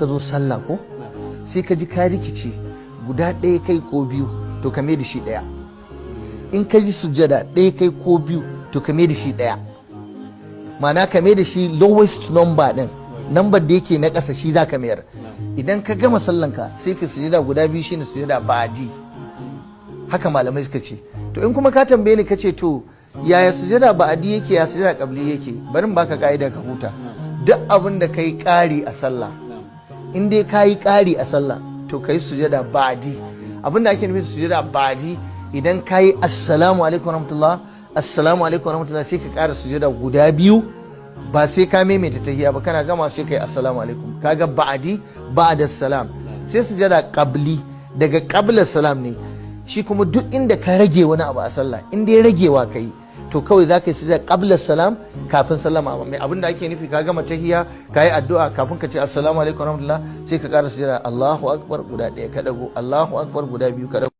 ka zo sallah ko sai ka ji ka rikice guda ɗaya kai ko biyu to ka mai da shi ɗaya, in ka ji sujjada ɗaya kai ko biyu to ka mai da shi ɗaya, ma'ana ka mai da shi lowest number ɗin, number da yake na ƙasa shi za ka mayar. Idan ka gama sallanka sai ka sujjada guda biyu shine sujjada ba'di, haka malamai suka ce. To in kuma ka tambaye ni ka ce to yaya sujjada ba'di yake ya sujjada qabli yake, bari in baka ka'ida ka huta. Duk abin da kai ƙari a sallah, in dai ka yi ƙari a sallah to ka yi sujada ba'di. Abin da ake nufin sujada ba'di, idan ka yi assalamu alaikum warahmatullah, assalamu alaikum warahmatullah, sai ka ƙara sujada guda biyu, ba sai ka maimaita tahiyya ba, kana gama sai ka yi assalamu alaikum, kaga ba'di ba'da salam. Sai sujada qabli, daga qabla salam ne, shi kuma duk inda ka rage wani abu a sallah, in dai ragewa ka yi to kawai za ka yi sujada qabla salam kafin sallama. Mai abin da ake nufi ka gama tahiyya ka yi addu'a kafin ka ce assalamu alaikum warahmatullah sai ka ƙara sujada Allahu akbar guda ɗaya ka dago, Allahu akbar guda biyu ka dago.